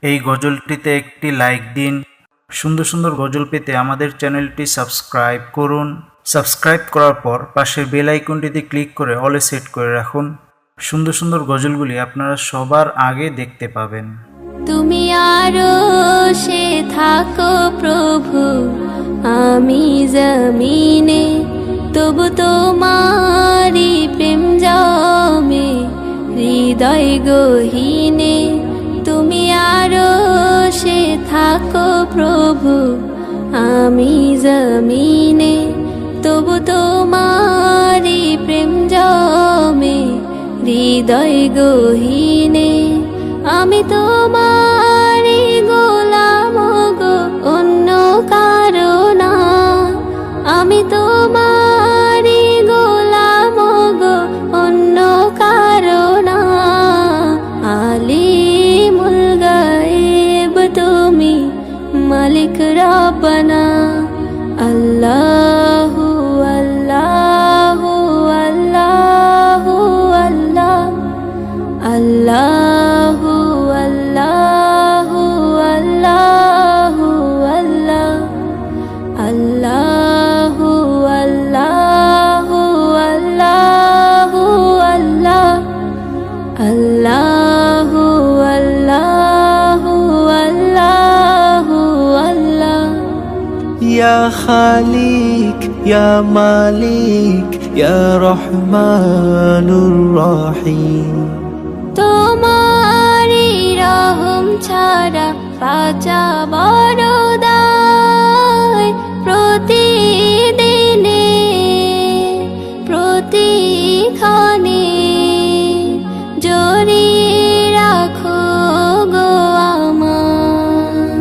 এই গজলটিতে একটি লাইক দিন। সুন্দর সুন্দর গজল পেতে আমাদের চ্যানেলটি সাবস্ক্রাইব করুন। সাবস্ক্রাইব করার পর পাশের বেল আইকনটিতে ক্লিক করে অলে সেট করে রাখুন। সুন্দর সুন্দর গজলগুলি আপনারা সবার আগে দেখতে পাবেন। তুমি আরশে থাকো প্রভু, আমি জমিনে, তবু তোমারি প্রেম জমে হৃদয় গহীনে। তুমি আরশে থাকো প্রভু, আমি জমিনে, তবু তোমারি প্রেম জমে হৃদয় গহীনে। আমি তোমারি গোলাম গো, অন্য কারো না। আমি তোমারি গোলাম গো, অন্য কারো না। আলিমুল গায়েব তুমি, মালিক রব্বানা। আল্লাহু আল্লাহু আল্লাহু আল্লাহ, আল্লাহু আল্লাহু আল্লাহু আল্লাহ, আল্লাহু আল্লাহু আল্লাহু আল্লাহ, আল্লাহু আল্লাহু আল্লাহু আল্লাহ। ইয়া খালিক ইয়া মালিক ইয়া রহমানুর রহিম। তোমারি রহম ছাড়া বাঁচা বড় দায়। প্রতিদিনে প্রতিক্ষণে জড়িয়ে রাখো গো আমায়।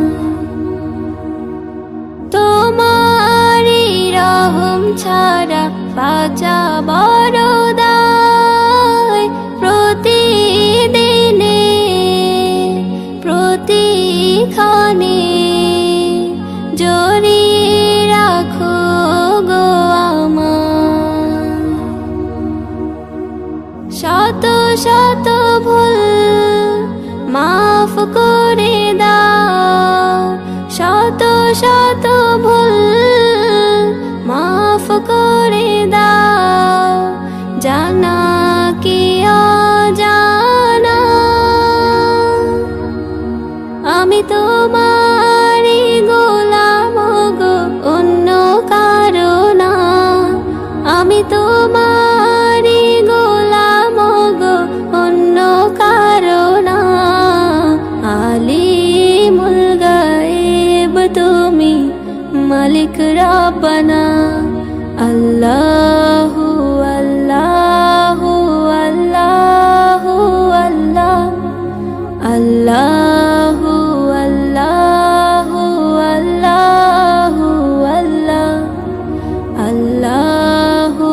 তোমারি রহম ছাড়া বাঁচা বড় দায়। প্রতিদিনে প্রতিক্ষণে জড়িয়ে রাখো গো আমায়। শত শত ভুল মাফ করে দাও, শত শত ভুল মাফ করে দাও। জানা কি অজানা, আমি তোমারি গোলাম গো, অন্য কারো না। আমি তোমারি গোলাম গো, অন্য কারো না। আলিমুল গায়েব তুমি, মালিক রব্বানা। আল্লাহু আল্লাহু আল্লাহু আল্লাহ, আল্লাহু আল্লাহু আল্লাহু আল্লাহ, আল্লাহু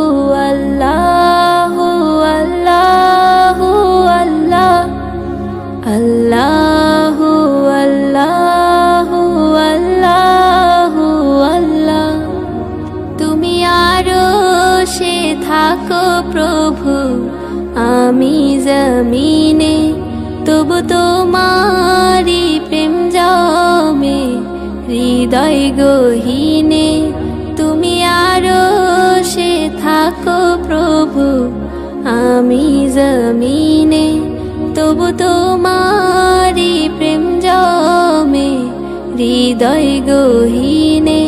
আল্লাহু আল্লাহু আল্লাহ, আল্লাহু আল্লাহু আল্লাহু আল্লাহ। তুমি আরশে থাকো প্রভু, আমি জমিনে, তবু তোমারি প্রেম জমে হৃদয় গহীনে। তুমি আরশে থাকো প্রভু, আমি জমিনে, তবু তোমারি প্রেম জমে হৃদয় গহীনে।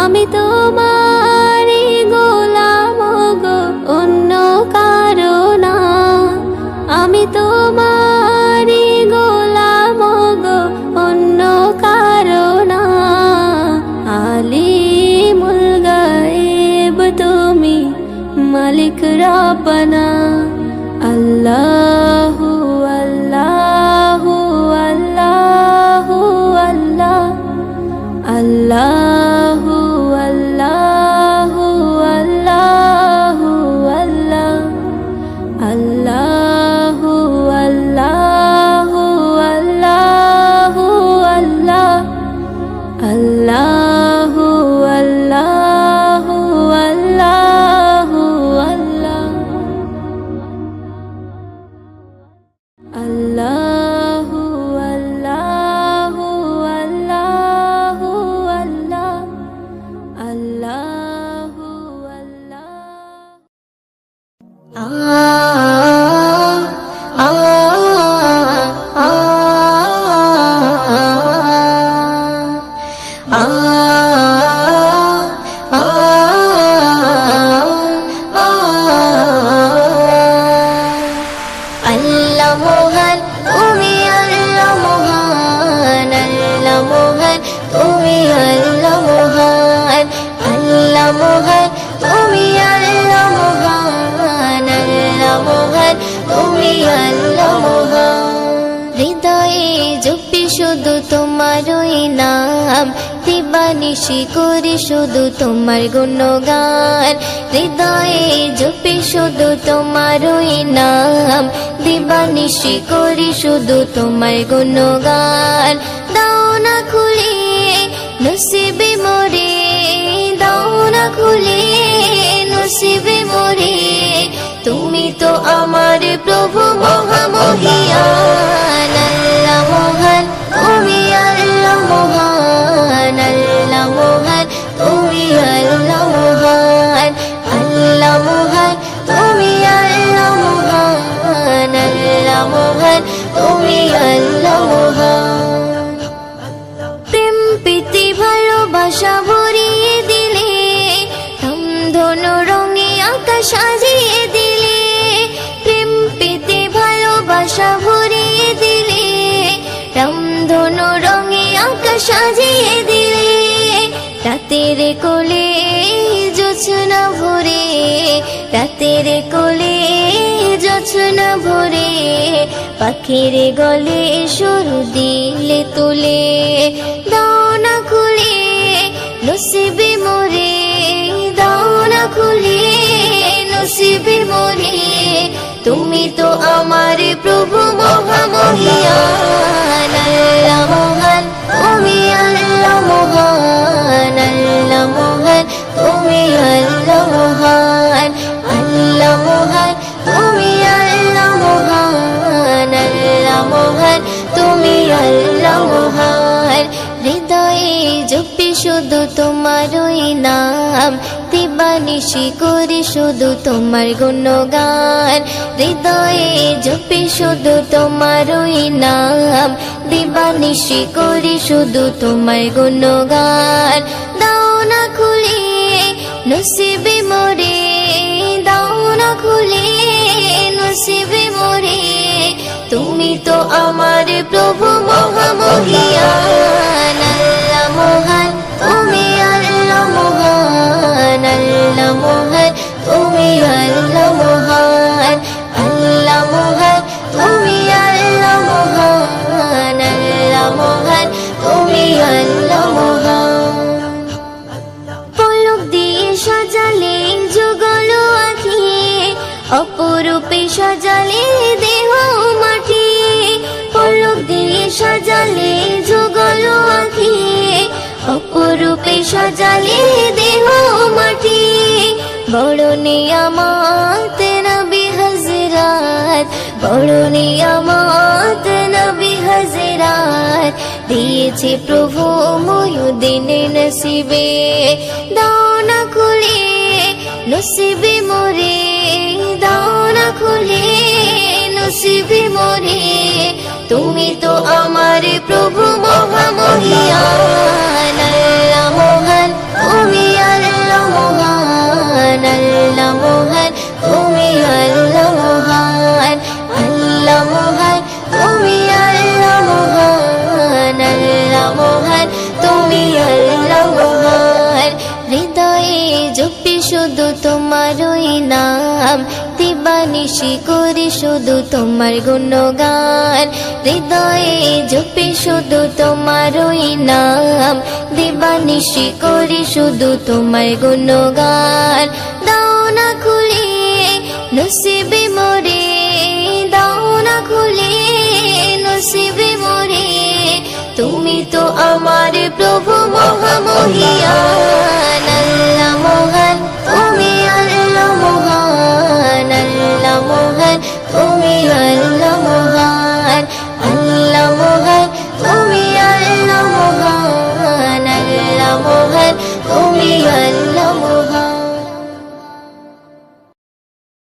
আমি তোমারি গোলাম গো, অন্য কারো না। আমি তোমারি গোলাম গো, অন্য কারো না। আলিমুল গায়েব তুমি, মালিক রব্বানা। আল্লাহু আল্লাহু আল্লাহু আল্লাহ, আল্লাহু আল্লাহু আল্লাহু আল্লাহ, আল্লাহু আল্লাহু আল্লাহু আল্লাহ, আল্লাহু আল্লাহু আল্লাহু আল্লাহ। শুধু তোমারই নাম, দিবানিশি করি শুধু তোমার গুণগান। হৃদয়ে জপি শুধু তোমারই নাম, দিবানিশি করি শুধু তোমার গুণগান। দাও না খুলে নসিবে মোরে, দাও না খুলে নসিবে মোরে, তুমি তো আমার প্রভু মহামহিয়ান। আল্লাহ মহান, তুমি আল্লাহ মহান, আল্লাহ মহান, তুমি আল্লাহ মহান, আল্লাহ মহান, তুমি আল্লাহ মহান, আল্লাহ মহান, তুমি আল্লাহ মহান। প্রেম প্রীতি ভালোবাসা ভরিয়ে দিলে, ধনু রঙে আকাশ সাজিয়ে দিলে, প্রেম প্রীতি ভালোবাসা ভরিয়ে দিলে, রামধনু রঙে আকাশ সাজিয়ে দিলে। রাতের কোলে জোছনা ভরে, রাতের কোলে জোছনা ভরে, পাখির গলে সুর দিলে তুলে। দাও না খুলে নসিবে মোরে, দাও না খুলে নসিবে মোরে, তুমি তো আমার প্রভু মহামহিয়ান। আল্লাহ মহান, তুমি আল্লাহ মহান, আল্লাহ মহান, তুমি আল্লাহ মহান, আল্লাহ মহান, তুমি আল্লাহ মহান, আল্লাহ মহান, তুমি আল্লাহ মহান। হৃদয়ে জপি শুধু তোমারই নাম, দিবানিশি করি শুধু তোমার গুণগান। হৃদয়ে জপি শুধু তোমারই নাম, দিবানিশি করি শুধু তোমার গুণগান। দাও না খুলে নসিবে মোরে, দাও না খুলে নসিবে মোরে, তুমি তো আমার প্রভু মহামহিয়ান। আল্লাহ মহান, তুমি আল্লাহ মহান, আল্লাহ মহান, তুমি আল্লাহ মহান, আল্লাহ মহান, তুমি আল্লাহ মহান, আল্লাহ মহান, তুমি আল্লাহ মহান। পলক দিয়ে সাজালে যুগল আঁখি, অপরূপে সাজালে দেহ মাটি। পলক দিয়ে সাজালে যুগল আঁখি, অপরূপে সাজালে দেহ মাটি। বড় নিয়ামত নবী হযরত, বড় নিয়ামত নবী হযরত, দিয়েছে প্রভু মুয়ুদ্দিন নসিবে। দাও না খুলে নসিবে মোরে, দাও না খুলে নসিবে মোরে, তুমি তো আমার প্রভু মহামহিয়ান। আল্লাহ মহান, তুমি আল্লাহ মহান, আল্লাহ মহান, তুমি আল্লাহ মহান, আল্লাহ মহান, তুমি আল্লাহ মহান, আল্লাহ মহান, তুমি আল্লাহ মহান। হৃদয়ে জপি শুধু তোমারই নাম, দিবানিশি করি শুধু তোমার গুণগান। হৃদয়ে জপি শুধু তোমারই নাম, দিবানিশি করি শুধু তোমার গুণগান। দাও না খুলে নসিবে মোরে, দাও না খুলে নসিবে মোরে, তুমি তো আমার প্রভু মহামহিয়ান।